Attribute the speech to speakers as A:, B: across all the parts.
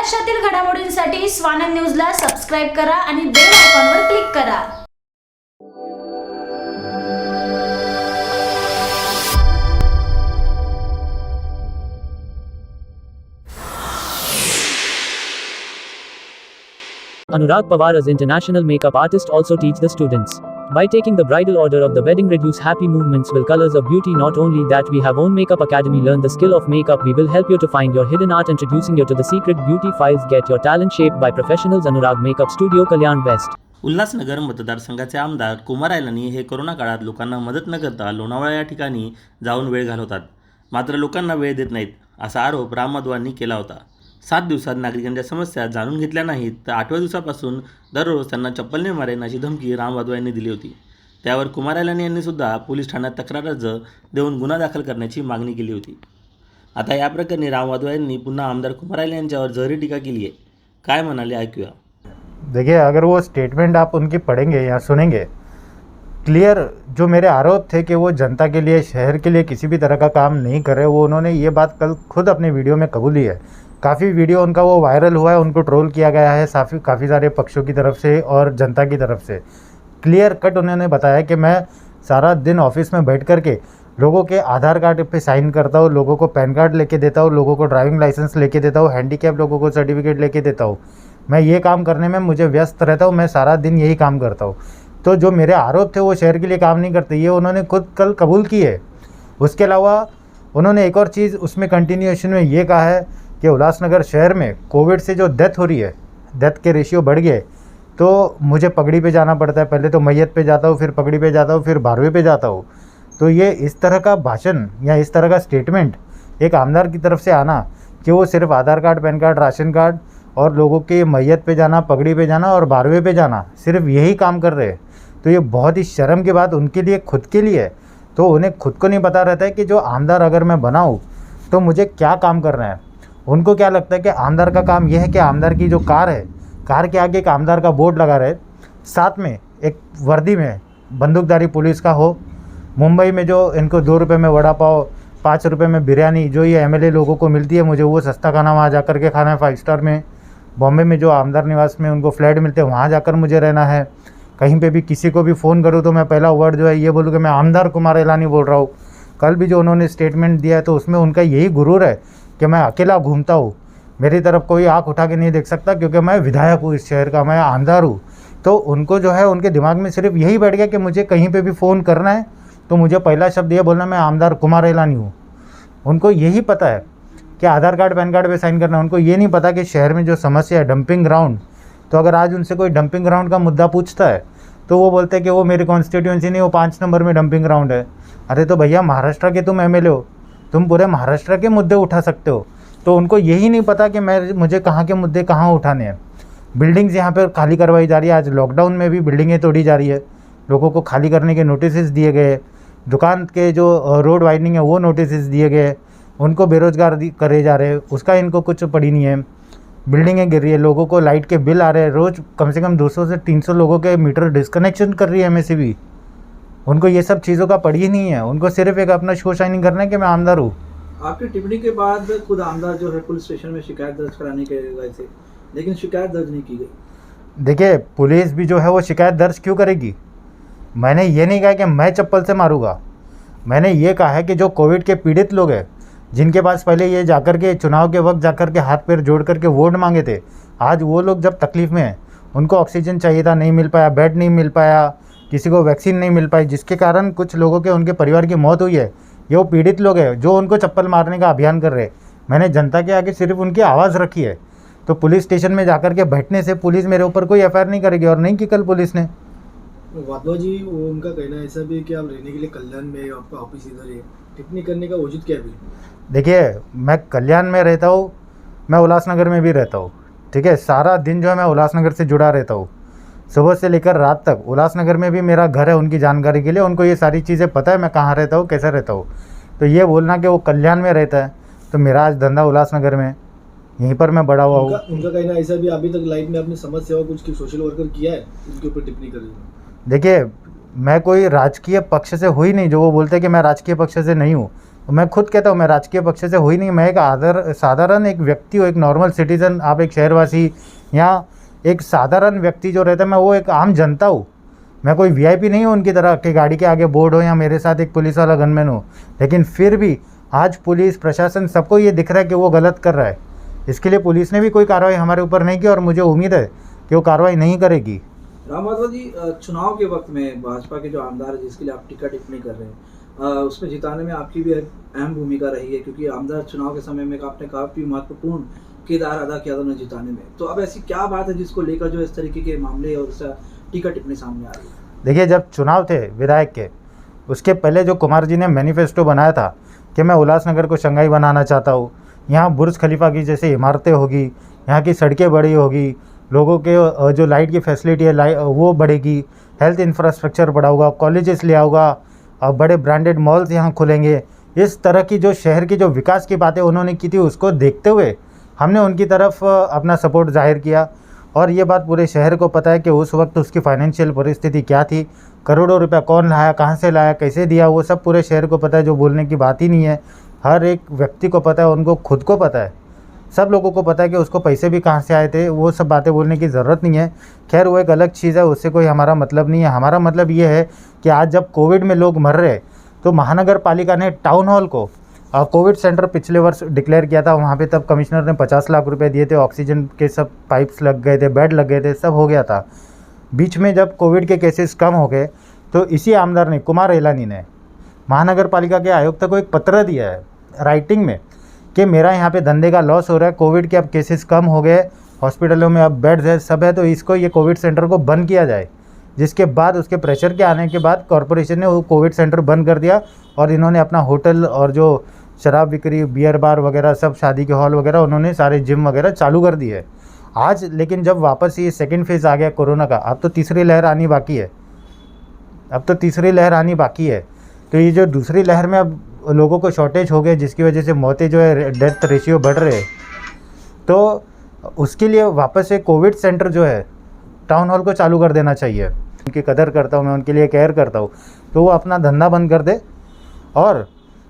A: महाराष्ट्रातील घडामोडींसाठी स्वानंद न्यूजला सबस्क्राइब करा आणि बेल आयकॉनवर क्लिक करा।
B: Anurag Pawar as international makeup artist also teach the students. By taking the bridal order of the wedding reduce happy movements will colors of beauty. Not only that, we have own makeup academy. Learn the skill of makeup. We will help you to find your hidden art, introducing you to the secret beauty files. Get your talent shaped by professionals. Anurag Makeup Studio, Kalyan West.
C: Ulhasnagar मतदारसंघाचे आमदार कुमार आयलानी हे corona काळात लोकांना मदत न करता लोणावळा या ठिकाणी जाऊन वेळ घालवतात, मात्र लोकांना वेळ देत नाहीत असा आरोप राम माधवांनी केला होता। 7 दिवसात नागरिकांच्या समस्या जाणून घेतल्या नाहीत तर 8व्या दिवसापासून दररोज त्यांना चप्पलने मारेन अशी धमकी राम माधव यांनी दिली होती। त्यावर कुमार आयलानी यांनी सुद्धा पोलीस ठाण्यात तक्रार अर्ज देऊन गुन्हा दाखल करण्याची मागणी केली होती। आता या प्रकरणी राम माधव यांनी पुन्हा आमदार कुमार आयलानी यांच्यावर जहरी टीका केली आहे। काय म्हणाले ऐकूया।
D: देखिए, अगर वो स्टेटमेंट आप उनकी पढ़ेंगे या सुनेंगे, क्लियर जो मेरे आरोप थे कि वो जनता के लिए, शहर के लिए किसी भी तरह का काम नहीं कर रहे, वो उन्होंने ये बात कल खुद अपने वीडियो में कबूली है। काफ़ी वीडियो उनका वो वायरल हुआ है, उनको ट्रोल किया गया है काफ़ी सारे पक्षों की तरफ से और जनता की तरफ से। क्लियर कट उन्होंने बताया कि मैं सारा दिन ऑफिस में बैठ कर के लोगों के आधार कार्ड पे साइन करता हूँ, लोगों को पैन कार्ड लेके देता हूँ, लोगों को ड्राइविंग लाइसेंस लेके देता हूँ, हैंडीकैप लोगों को सर्टिफिकेट लेके देता हूँ। मैं ये काम करने में मुझे व्यस्त रहता हूँ, मैं सारा दिन यही काम करता हूँ। तो जो मेरे आरोप थे वो शहर के लिए काम नहीं करते, ये उन्होंने खुद कल कबूल की है। उसके अलावा उन्होंने एक और चीज़ उसमें कंटिन्यूएशन में ये कहा है कि उल्लासनगर शहर में कोविड से जो डेथ हो रही है, डेथ के रेशियो बढ़ गए, तो मुझे पगड़ी पे जाना पड़ता है। पहले तो मैयत पे जाता हूँ, फिर पगड़ी पे जाता हूँ, फिर 12वें पे जाता हूँ। तो ये इस तरह का भाषण या इस तरह का स्टेटमेंट एक आमदार की तरफ से आना कि वो सिर्फ Aadhaar card, PAN card, ration card और लोगों के मैयत पे जाना, पगड़ी पे जाना और 12वें पे जाना, सिर्फ यही काम कर रहे हैं, तो ये बहुत ही शर्म की बात उनके लिए, खुद के लिए है। तो उन्हें खुद को नहीं पता रहता है कि जो आमदार अगर मैं बनाऊँ तो मुझे क्या काम करना है। उनको क्या लगता है कि आमदार का काम यह है कि आमदार की जो कार है, कार के आगे एक आमदार का बोर्ड लगा रहे, साथ में एक वर्दी में बंदूकधारी पुलिस का हो। मुंबई में जो इनको 2 रुपये में वड़ा पाव, 5 रुपये में बिरयानी जो ये MLA लोगों को मिलती है, मुझे वो सस्ता खाना वहाँ जा कर के खाना है 5 स्टार में। बॉम्बे में जो आमदार निवास में उनको फ्लैट मिलते हैं, वहाँ जाकर मुझे रहना है। कहीं पे भी किसी को भी फ़ोन करूँ तो मैं पहला वर्ड जो है ये बोलूँ कि मैं आमदार कुमार आयलानी बोल रहा हूँ। कल भी जो उन्होंने स्टेटमेंट दिया है तो उसमें उनका यही गुरूर है कि मैं अकेला घूमता हूँ, मेरी तरफ कोई आँख उठा के नहीं देख सकता क्योंकि मैं विधायक हूँ इस शहर का, मैं आमदार हूँ। तो उनको जो है उनके दिमाग में सिर्फ यही बैठ गया कि मुझे कहीं पे भी फ़ोन करना है तो मुझे पहला शब्द ये बोलना, मैं आमदार कुमार आयलानी हूँ। उनको यही पता है कि आधार कार्ड, पैन कार्ड पे साइन करना है। उनको ये नहीं पता कि शहर में जो समस्या है डंपिंग ग्राउंड, तो अगर आज उनसे कोई डंपिंग ग्राउंड का मुद्दा पूछता है तो वो बोलते हैं कि वो मेरी कॉन्स्टिट्यूएंसी नहीं, वो 5 नंबर में डंपिंग ग्राउंड है। अरे तो भैया, महाराष्ट्र के तुम MLA हो, तुम पूरे महाराष्ट्र के मुद्दे उठा सकते हो। तो उनको यही नहीं पता कि मुझे कहाँ के मुद्दे कहाँ उठाने हैं। बिल्डिंग्स यहाँ पर खाली करवाई जा रही है, आज लॉकडाउन में भी बिल्डिंगें तोड़ी जा रही है, लोगों को खाली करने के नोटिस दिए गए, दुकान के जो रोड वाइडनिंग है वो नोटिस दिए गए, उनको बेरोजगार करे जा रहे हैं, उसका इनको कुछ पड़ी नहीं है। बिल्डिंगें गिर रही है, लोगों को लाइट के बिल आ रहे हैं, रोज़ कम से कम 200 से 300 लोगों के मीटर डिस्कनेक्शन कर रही है MSEB। उनको ये सब चीज़ों का पड़ी ही नहीं है, उनको सिर्फ एक अपना शो शाइनिंग करना है कि मैं आमदार हूँ।
E: आपकी टिप्पणी के बाद खुद आमदार जो है पुलिस स्टेशन में शिकायत दर्ज कराने के गए थे, लेकिन शिकायत दर्ज नहीं की गई।
D: देखिए, पुलिस भी जो है वो शिकायत दर्ज क्यों करेगी। मैंने ये नहीं कहा कि मैं चप्पल से मारूंगा, मैंने ये कहा है कि जो कोविड के पीड़ित लोग हैं, जिनके पास पहले ये जाकर के चुनाव के वक्त जाकर के हाथ पैर जोड़ करके वोट मांगे थे, आज वो लोग जब तकलीफ़ में हैं, उनको ऑक्सीजन चाहिए था, नहीं मिल पाया, बेड नहीं मिल पाया, किसी को वैक्सीन नहीं मिल पाई, जिसके कारण कुछ लोगों के, उनके परिवार की मौत हुई है। ये वो पीड़ित लोग हैं जो उनको चप्पल मारने का अभियान कर रहे हैं। मैंने जनता के आगे सिर्फ उनकी आवाज़ रखी है। तो पुलिस स्टेशन में जाकर के बैठने से पुलिस मेरे ऊपर कोई FIR नहीं करेगी, और नहीं की कल पुलिस ने।
E: वाधवा जी, वो उनका कहना ऐसा भी है कि आप रहने के लिए कल्याण में, आपका ऑफिस इधर है, टिप्पणी करने का वजूद क्या भी?
D: देखिए, मैं कल्याण में रहता हूँ, मैं उल्लासनगर में भी रहता हूँ, ठीक है। सारा दिन जो है मैं उल्लासनगर से जुड़ा रहता हूँ, सुबह से लेकर रात तक। उल्लासनगर में भी मेरा घर है, उनकी जानकारी के लिए, उनको ये सारी चीज़ें पता है मैं कहाँ रहता हूँ, कैसे रहता हूँ। तो ये बोलना कि वो कल्याण में रहता है, तो मेरा आज धंधा उल्लासनगर में, यहीं पर मैं बड़ा हुआ हूँ।
E: उनका कहना ऐसा भी, अभी तक लाइफ में अपनी समस्या कुछ सोशल वर्कर किया है, उनके ऊपर टिप्पणी कर रही हूँ।
D: देखिए, मैं कोई राजकीय पक्ष से हुई नहीं, जो वो बोलते हैं कि मैं राजकीय पक्ष से नहीं हूँ। मैं खुद कहता हूँ मैं राजकीय पक्ष से हुई नहीं, मैं एक साधारण एक व्यक्ति हूँ, एक नॉर्मल सिटीज़न। आप एक शहरवासी या एक साधारण व्यक्ति जो रहता है, मैं वो एक आम जनता हूँ। मैं कोई वीआईपी नहीं हूँ उनकी तरह कि गाड़ी के आगे बोर्ड हो या मेरे साथ एक पुलिस वाला गनमैन हो। लेकिन फिर भी आज पुलिस प्रशासन सबको ये दिख रहा है कि वो गलत कर रहा है। इसके लिए पुलिस ने भी कोई कार्रवाई हमारे ऊपर नहीं की और मुझे उम्मीद है कि वो कार्रवाई नहीं करेगी।
E: राम माधव जी, चुनाव के वक्त में भाजपा के जो आमदार है जिसके लिए आप टिकट टिप्पणी कर रहे हैं, उसमें जिताने में आपकी भी एक अहम भूमिका रही है, क्योंकि आमदार चुनाव के समय में आपने काफ़ी महत्वपूर्ण किरदार अदा किया था उन्हें जिताने में। तो अब ऐसी क्या बात है जिसको लेकर जो इस तरीके के मामले और टिकट टिप्पणी सामने आ रही है?
D: देखिए, जब चुनाव थे विधायक के, उसके पहले जो कुमार जी ने मैनिफेस्टो बनाया था कि मैं उल्लासनगर को शंघाई बनाना चाहता हूँ, यहाँ बुर्ज खलीफा की जैसे इमारतें होगी, यहाँ की सड़कें बड़ी होगी, लोगों के जो लाइट की फैसिलिटी है वो बढ़ेगी, हेल्थ इंफ्रास्ट्रक्चर बढ़ाऊंगा, कॉलेजेस ले आऊँगा, बड़े ब्रांडेड मॉल्स यहाँ खुलेंगे। इस तरह की जो शहर की जो विकास की बातें उन्होंने की थी, उसको देखते हुए हमने उनकी तरफ अपना सपोर्ट जाहिर किया। और ये बात पूरे शहर को पता है कि उस वक्त उसकी फाइनेंशियल परिस्थिति क्या थी, करोड़ों रुपया कौन लाया, कहाँ से लाया, कैसे दिया, वो सब पूरे शहर को पता है। जो बोलने की बात ही नहीं है, हर एक व्यक्ति को पता है, उनको खुद को पता है, सब लोगों को पता है कि उसको पैसे भी कहाँ से आए थे। वो सब बातें बोलने की ज़रूरत नहीं है। खैर, वो एक अलग चीज़ है, उससे कोई हमारा मतलब नहीं है। हमारा मतलब ये है कि आज जब कोविड में लोग मर रहे, तो महानगर पालिका ने टाउन हॉल को कोविड सेंटर पिछले वर्ष डिक्लेयर किया था। वहाँ पे तब कमिश्नर ने 50 लाख रुपए दिए थे, ऑक्सीजन के सब पाइप्स लग गए थे, बेड लग गए थे, सब हो गया था। बीच में जब कोविड के केसेस कम हो गए, तो इसी आमदार ने, कुमार एलानी ने, महानगर पालिका के आयुक्त को एक पत्र दिया है राइटिंग में कि मेरा यहाँ पे धंधे का लॉस हो रहा है, कोविड के अब केसेस कम हो गए, हॉस्पिटलों में अब बेड्स है, सब है, तो इसको ये कोविड सेंटर को बंद किया जाए। जिसके बाद उसके प्रेशर के आने के बाद कॉरपोरेशन ने वो कोविड सेंटर बंद कर दिया और इन्होंने अपना होटल और जो शराब बिक्री, बियर बार वगैरह, सब शादी के हॉल वगैरह, उन्होंने सारे जिम वगैरह चालू कर दिए। आज लेकिन जब वापस ये सेकेंड फेज़ आ गया कोरोना का, अब तो तीसरी लहर आनी बाकी है। तो ये जो दूसरी लहर में अब लोगों को शॉर्टेज हो गए, जिसकी वजह से मौतें जो है, डेथ रेशियो बढ़ रहे, तो उसके लिए वापस से कोविड सेंटर जो है टाउन हॉल को चालू कर देना चाहिए। उनकी कदर करता हूँ मैं, उनके लिए केयर करता हूँ, तो वो अपना धंधा बंद कर दे और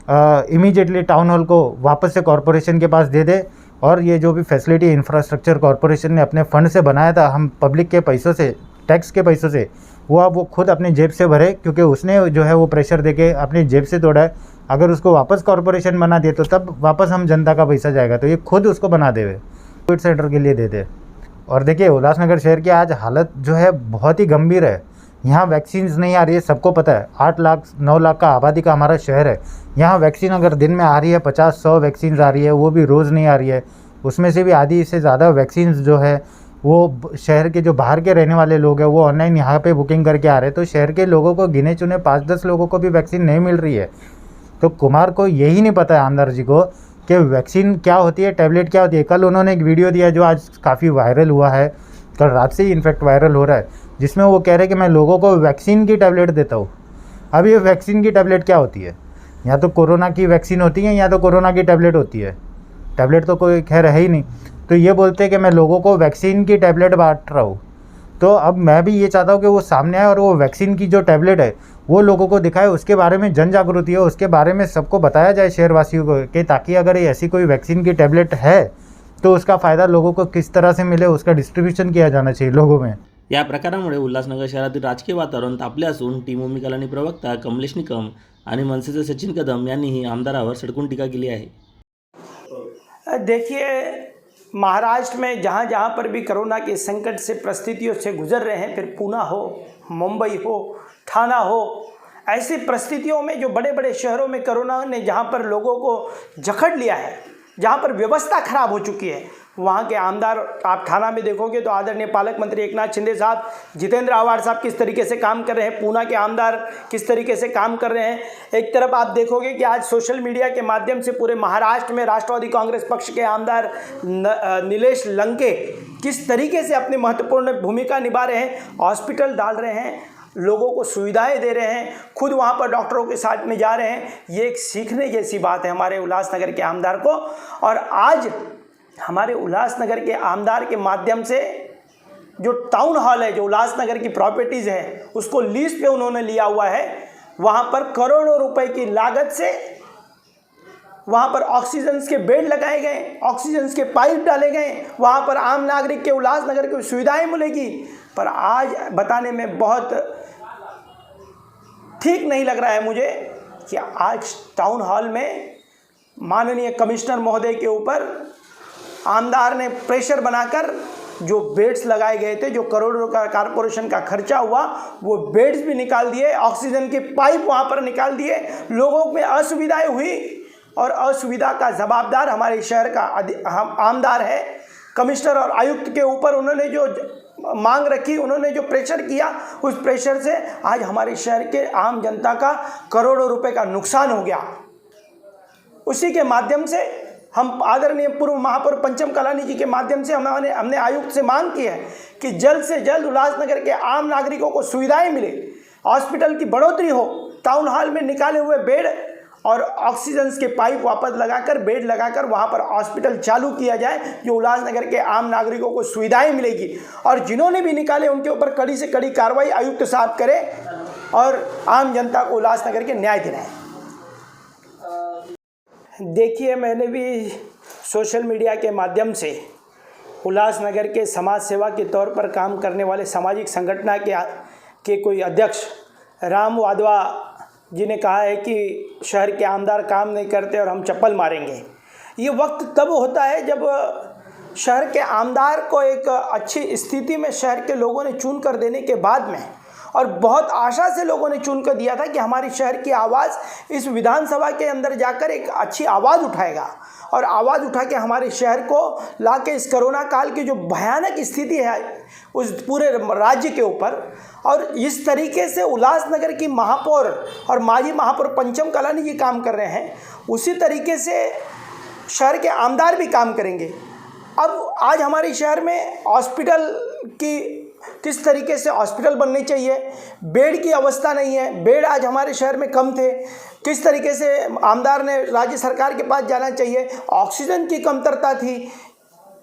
D: इमीडिएटली टाउन हॉल को वापस से कॉरपोरेशन के पास दे दे। और ये जो भी फैसिलिटी इंफ्रास्ट्रक्चर कॉरपोरेशन ने अपने फ़ंड से बनाया था, हम पब्लिक के पैसों से, टैक्स के पैसों से, वो अब वो खुद अपनी जेब से भरे, क्योंकि उसने जो है वो प्रेशर देके अपनी जेब से तोड़ा है। अगर उसको वापस कॉरपोरेशन बना दिए तो तब वापस हम जनता का पैसा जाएगा, तो ये खुद उसको बना देवे, कोविड सेंटर के लिए दे दे। और देखिए, उल्लासनगर शहर की आज हालत जो है बहुत ही गंभीर है। यहाँ वैक्सीन्स नहीं आ रही है, सबको पता है। 8 लाख 9 लाख का आबादी का हमारा शहर है। यहाँ वैक्सीन अगर दिन में आ रही है 50-100 वैक्सीन आ रही है, वो भी रोज़ नहीं आ रही है। उसमें से भी आधी से ज़्यादा वैक्सीन्स जो है वो शहर के जो बाहर के रहने वाले लोग हैं वो ऑनलाइन यहाँ पे बुकिंग करके आ रहे हैं। तो शहर के लोगों को, गिने चुने 5-10 लोगों को भी वैक्सीन नहीं मिल रही है। तो कुमार को यही नहीं पता है, आमदार जी को, कि वैक्सीन क्या होती है, टैबलेट क्या होती है। कल उन्होंने एक वीडियो दिया जो आज काफ़ी वायरल हुआ है, कल रात से ही इनफैक्ट वायरल हो रहा है, जिसमें वो कह रहे हैं कि मैं लोगों को वैक्सीन की टैबलेट देता हूँ। अब ये वैक्सीन की टैबलेट क्या होती है? या तो कोरोना की वैक्सीन होती है या तो कोरोना की टैबलेट होती है। टैबलेट तो कोई खैर है ही नहीं। तो ये बोलते हैं कि मैं लोगों को वैक्सीन की टैबलेट बांट रहा हूँ। तो अब मैं भी ये चाहता हूँ कि वो सामने आए और वो वैक्सीन की जो टैबलेट है वो लोगों को दिखाए, उसके बारे में जन जागृति हो, उसके बारे में सबको बताया जाए शहरवासियों को, कि ताकि अगर ये ऐसी कोई वैक्सीन की टैबलेट है तो उसका फ़ायदा लोगों को किस तरह से मिले, उसका डिस्ट्रीब्यूशन किया जाना चाहिए लोगों में।
C: या प्रकारामुळे उल्हासनगर शहरातील राजकीय वातावरण तापले असून टीम ओमी कलानी प्रवक्ता कमलेश निकम आणि मनसेचे सचिन कदम यांनीही आमदारावर सडकून टीका केली आहे।
F: देखिए, महाराष्ट्र में जहाँ जहाँ पर भी कोरोना के संकट से परिस्थितियों से गुजर रहे हैं, फिर पूना हो, मुंबई हो, ठाणा हो, ऐसी परिस्थितियों में जो बड़े बड़े शहरों में कोरोना ने जहाँ पर लोगों को जकड़ लिया है, जहाँ पर व्यवस्था खराब हो चुकी है, वहाँ के आमदार, आप ठाणा में देखोगे तो आदरणीय पालक मंत्री एकनाथ शिंदे साहब, जितेंद्र आव्हाड साहब किस तरीके से काम कर रहे हैं, पूना के आमदार किस तरीके से काम कर रहे हैं। एक तरफ आप देखोगे कि आज सोशल मीडिया के माध्यम से पूरे महाराष्ट्र में राष्ट्रवादी कांग्रेस पक्ष के आमदार नीलेश लंके किस तरीके से अपनी महत्वपूर्ण भूमिका निभा रहे हैं, हॉस्पिटल डाल रहे हैं, लोगों को सुविधाएं दे रहे हैं, खुद वहाँ पर डॉक्टरों के साथ में जा रहे हैं। ये एक सीखने जैसी बात है हमारे उल्लासनगर के आमदार को। और आज हमारे उल्लासनगर के आमदार के माध्यम से जो टाउन हॉल है, जो उल्लासनगर की प्रॉपर्टीज़ है, उसको लीज पे उन्होंने लिया हुआ है। वहाँ पर करोड़ों रुपए की लागत से वहाँ पर ऑक्सीजन के बेड लगाए गए, ऑक्सीजन के पाइप डाले गए, वहाँ पर आम नागरिक के उल्लासनगर को सुविधाएं मिलेगी। पर आज बताने में बहुत ठीक नहीं लग रहा है मुझे कि आज टाउन हॉल में माननीय कमिश्नर महोदय के ऊपर आमदार ने प्रेशर बनाकर जो बेड्स लगाए गए थे, जो करोड़ों का कॉरपोरेशन का खर्चा हुआ, वो बेड्स भी निकाल दिए, ऑक्सीजन के पाइप वहाँ पर निकाल दिए। लोगों में असुविधाएं हुई और असुविधा का जवाबदार हमारे शहर का आमदार है। कमिश्नर और आयुक्त के ऊपर उन्होंने जो मांग रखी, उन्होंने जो प्रेशर किया, उस प्रेशर से आज हमारे शहर के आम जनता का करोड़ों रुपए का नुकसान हो गया। उसी के माध्यम से हम आदरणीय पूर्व महापौर पंचम कलानी जी के माध्यम से हमने आयुक्त से मांग की है कि जल्द से जल्द उल्लासनगर के आम नागरिकों को सुविधाएं मिले, हॉस्पिटल की बढ़ोतरी हो, टाउन हॉल में निकाले हुए बेड और ऑक्सीजन के पाइप वापस लगाकर, बेड लगाकर वहाँ पर हॉस्पिटल चालू किया जाए, जो उल्लासनगर के आम नागरिकों को सुविधाएं मिलेगी। और जिन्होंने भी निकाले उनके ऊपर कड़ी से कड़ी कार्रवाई आयुक्त साहब करें और आम जनता को उल्लासनगर के न्याय दिलाएं। देखिए, मैंने भी सोशल मीडिया के माध्यम से उल्लासनगर के समाज सेवा के तौर पर काम करने वाले सामाजिक संगठन के कोई अध्यक्ष राम वाधवा जी ने कहा है कि शहर के आमदार काम नहीं करते और हम चप्पल मारेंगे। ये वक्त तब होता है जब शहर के आमदार को एक अच्छी स्थिति में शहर के लोगों ने चुन कर देने के बाद में, और बहुत आशा से लोगों ने चुन कर दिया था कि हमारी शहर की आवाज़ इस विधानसभा के अंदर जाकर एक अच्छी आवाज़ उठाएगा और आवाज़ उठा के हमारे शहर को ला के इस कोरोना काल की जो भयानक स्थिति है उस पूरे राज्य के ऊपर, और इस तरीके से उल्लासनगर की महापौर और माजी महापौर पंचम कलानी जी काम कर रहे हैं, उसी तरीके से शहर के आमदार भी काम करेंगे। अब आज हमारे शहर में हॉस्पिटल की किस तरीके से हॉस्पिटल बननी चाहिए, बेड की अवस्था नहीं है, बेड आज हमारे शहर में कम थे, किस तरीके से आमदार ने राज्य सरकार के पास जाना चाहिए, ऑक्सीजन की कमतरता थी,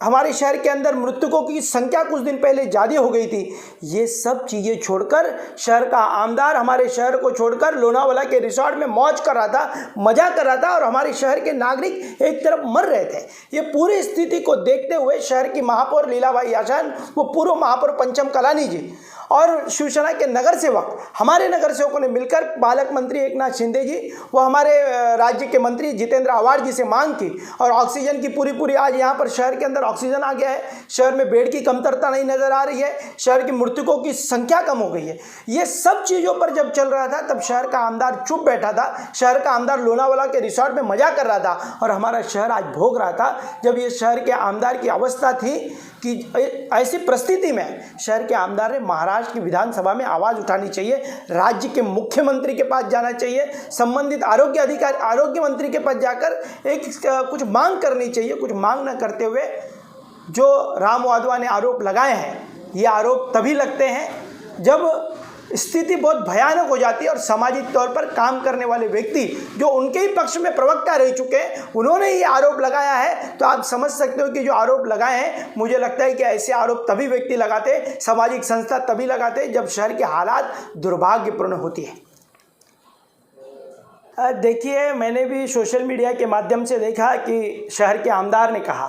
F: हमारे शहर के अंदर मृतकों की संख्या कुछ दिन पहले ज़्यादा हो गई थी। ये सब चीज़ें छोड़कर शहर का आमदार हमारे शहर को छोड़कर लोनावाला के रिसोर्ट में मौज कर रहा था, मज़ा कर रहा था, और हमारे शहर के नागरिक एक तरफ मर रहे थे। ये पूरी स्थिति को देखते हुए शहर की महापौर लीलाबाई आचान, वो पूर्व महापौर पंचम कलानी जी और शिवसेना के नगर सेवक, हमारे नगर सेवकों ने मिलकर पालक मंत्री एकनाथ शिंदे जी, वो हमारे राज्य के मंत्री जितेंद्र आवाड़ जी से मांग की, और ऑक्सीजन की पूरी आज यहाँ पर शहर के अंदर ऑक्सीजन आ गया है, शहर में बेड की कमतरता नहीं नज़र आ रही है, शहर के मृतकों की संख्या कम हो गई है। ये सब चीज़ों पर जब चल रहा था तब शहर का आमदार चुप बैठा था, शहर का आमदार लोनावाला के रिसोर्ट में मज़ा कर रहा था, और हमारा शहर आज भोग रहा था। जब ये शहर के आमदार की अवस्था थी कि ऐसी परिस्थिति में शहर के आमदार ने महाराष्ट्र की विधानसभा में आवाज़ उठानी चाहिए, राज्य के मुख्यमंत्री के पास जाना चाहिए, संबंधित आरोग्य मंत्री के पास जाकर कुछ मांग करनी चाहिए। कुछ मांग न करते हुए जो राम वाधवा ने आरोप लगाए हैं, ये आरोप तभी लगते हैं जब स्थिति बहुत भयानक हो जाती है और सामाजिक तौर पर काम करने वाले व्यक्ति जो उनके ही पक्ष में प्रवक्ता रह चुके हैं, उन्होंने ये आरोप लगाया है। तो आप समझ सकते हो कि जो आरोप लगाए हैं, मुझे लगता है कि ऐसे आरोप तभी व्यक्ति लगाते, सामाजिक संस्था तभी लगाते जब शहर के हालात दुर्भाग्यपूर्ण होती है। देखिए, मैंने भी सोशल मीडिया के माध्यम से देखा कि शहर के आमदार ने कहा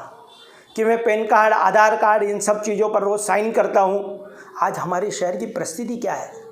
F: कि मैं पैन कार्ड, आधार कार्ड, इन सब चीज़ों पर रोज़ साइन करता हूँ। आज हमारे शहर की परिस्थिति क्या है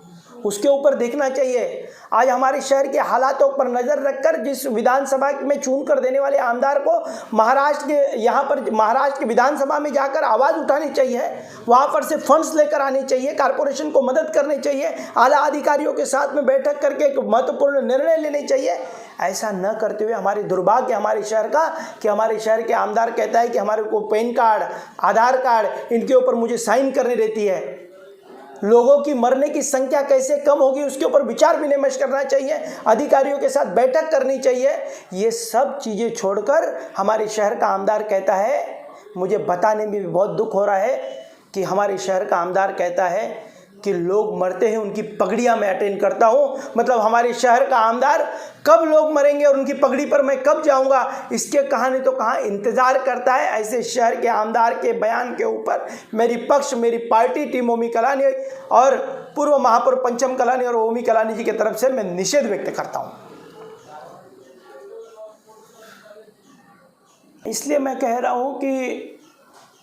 F: उसके ऊपर देखना चाहिए। आज हमारे शहर के हालातों पर नज़र रखकर जिस विधानसभा में चुन कर देने वाले आमदार को महाराष्ट्र की विधानसभा में जाकर आवाज़ उठानी चाहिए, वहाँ पर से फंड्स लेकर आने चाहिए, कारपोरेशन को मदद करनी चाहिए, आला अधिकारियों के साथ में बैठक करके एक महत्वपूर्ण निर्णय लेने चाहिए। ऐसा न करते हुए हमारी दुर्भाग्य हमारे शहर का कि हमारे शहर के आमदार कहता है कि हमारे को पैन कार्ड, आधार कार्ड, इनके ऊपर मुझे साइन करनी रहती है। लोगों की मरने की संख्या कैसे कम होगी उसके ऊपर विचार विमर्श करना चाहिए, अधिकारियों के साथ बैठक करनी चाहिए। ये सब चीज़ें छोड़कर हमारे शहर का आमदार कहता है, मुझे बताने में भी बहुत दुख हो रहा है कि हमारे शहर का आमदार कहता है कि लोग मरते हैं उनकी पगड़ियां मैं अटेंड करता हूं। मतलब हमारे शहर का आमदार कब लोग मरेंगे और उनकी पगड़ी पर मैं कब जाऊंगा, इसके कहाँ नहीं तो कहाँ इंतज़ार करता है। ऐसे शहर के आमदार के बयान के ऊपर मेरी पार्टी टीम ओमी कलानी और पूर्व महापौर पंचम कलानी और ओमी कलानी जी की तरफ से मैं निषेध व्यक्त करता हूँ। इसलिए मैं कह रहा हूँ कि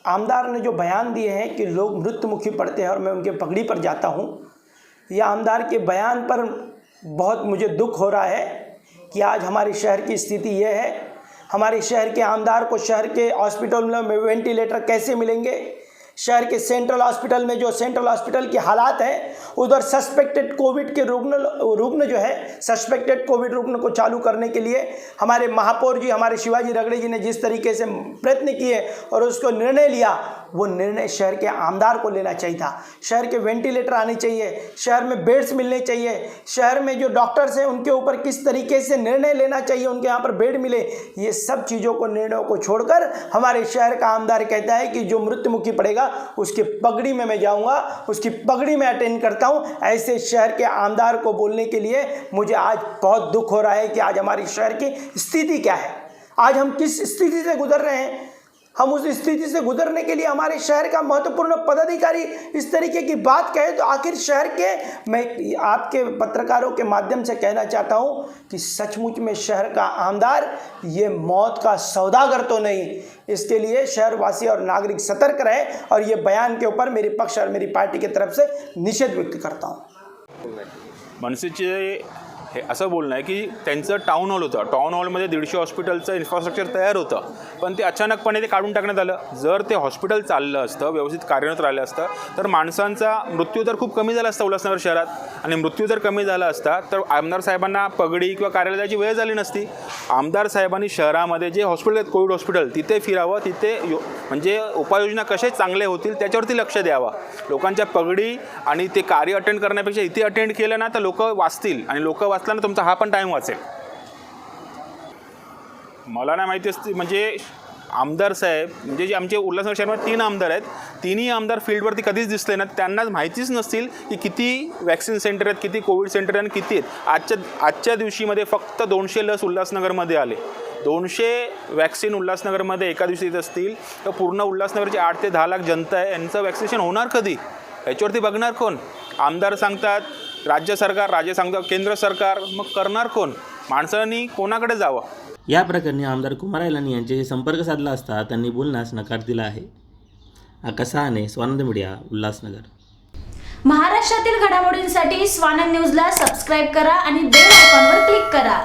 F: आमदार ने जो बयान दिए हैं कि लोग मृत्युमुखी पड़ते हैं और मैं उनके पगड़ी पर जाता हूँ, यह आमदार के बयान पर बहुत मुझे दुख हो रहा है कि आज हमारे शहर की स्थिति यह है। हमारे शहर के आमदार को शहर के हॉस्पिटल में वेंटिलेटर कैसे मिलेंगे? शहर के सेंट्रल हॉस्पिटल में जो सेंट्रल हॉस्पिटल के हालात हैं, उधर सस्पेक्टेड कोविड के रुग्ण जो है, सस्पेक्टेड कोविड रुग्ण को चालू करने के लिए हमारे महापौर जी, हमारे शिवाजी रगड़े जी ने जिस तरीके से प्रयत्न किए और उसको निर्णय लिया, वो निर्णय शहर के आमदार को लेना चाहिए था। शहर के वेंटिलेटर आने चाहिए, शहर में बेड्स मिलने चाहिए, शहर में जो डॉक्टर्स हैं उनके ऊपर किस तरीके से निर्णय लेना चाहिए, उनके यहाँ पर बेड मिले, ये सब चीज़ों को, निर्णयों को छोड़कर हमारे शहर का आमदार कहता है कि जो मृत्युमुखी पड़ेगा उसकी पगड़ी में मैं जाऊँगा, उसकी पगड़ी में अटेंड करता हूँ। ऐसे शहर के आमदार को बोलने के लिए मुझे आज बहुत दुख हो रहा है कि आज हमारी शहर की स्थिति क्या है, आज हम किस स्थिति से गुजर रहे हैं। हम उस स्थिति से गुजरने के लिए हमारे शहर का महत्वपूर्ण पदाधिकारी इस तरीके की बात कहे तो आखिर शहर के, मैं आपके पत्रकारों के माध्यम से कहना चाहता हूं कि सचमुच में शहर का आमदार ये मौत का सौदागर तो नहीं। इसके लिए शहरवासी और नागरिक सतर्क रहे और ये बयान के ऊपर मेरे पक्ष और मेरी पार्टी की तरफ से निषेध व्यक्त करता हूँ।
G: मनसेचे हे असं बोलणं आहे की त्यांचं टाउन हॉल होतं, टाउन हॉलमध्ये 150 हॉस्पिटलचं इन्फ्रास्ट्रक्चर तयार होतं, पण ते अचानकपणे ते काढून टाकण्यात आलं. जर ते हॉस्पिटल चाललं असतं, व्यवस्थित कार्यरत राहिलं असतं, तर माणसांचा मृत्यू तर खूप कमी झाला असता उल्हासनगर शहरात. आणि मृत्यू जर कमी झाला असता तर आमदार साहेबांना पगडी किंवा कार्यालयाची वेळ झाली नसती. आमदार साहेबांनी शहरामध्ये जे हॉस्पिटल आहेत, कोविड हॉस्पिटल, तिथे फिरावं, तिथे म्हणजे उपाययोजना कसे चांगले होतील त्याच्यावरती लक्ष द्यावं. लोकांच्या पगडी आणि ते कार्य अटेंड करण्यापेक्षा इथे अटेंड केलं ना तर लोक वाचतील, आणि लोक वाचल्यानं तुमचा हा पण टाईम वाचेल. मला नाही माहिती असते म्हणजे आमदार साहेब म्हणजे जे आमचे उल्हासनगर शहरामध्ये 3 आमदार आहेत, तिन्ही आमदार फील्डवरती कधीच दिसले ना, त्यांना माहितीच नसतील की किती वॅक्सिन सेंटर आहेत, किती कोविड सेंटर आहेत, किती आहेत. आजच्या दिवशीमध्ये फक्त 200 लस उल्हासनगरमध्ये आले. 200 वॅक्सिन उल्हासनगरमध्ये एका दिवशी येत असतील तर पूर्ण उल्हासनगरची 8 ते 10 लाख जनता आहे, यांचं वॅक्सिनेशन होणार कधी? याच्यावरती बघणार कोण? आमदार सांगतात राज्य सरकार, राज्य सांगतात केंद्र सरकार, मग करणार कोण? माणसांनी कोणाकडे जावं?
C: या प्रकरणी आमदार कुमार आयलानी यांच्याशी संपर्क साधला असता त्यांनी बोलण्यास नकार दिला आहे. आकाश सहाने, स्वानंद मीडिया, उल्हासनगर.
A: महाराष्ट्रातील घडामोडींसाठी स्वानंद न्यूजला सबस्क्राईब करा आणि बेल आयकॉनवर क्लिक करा.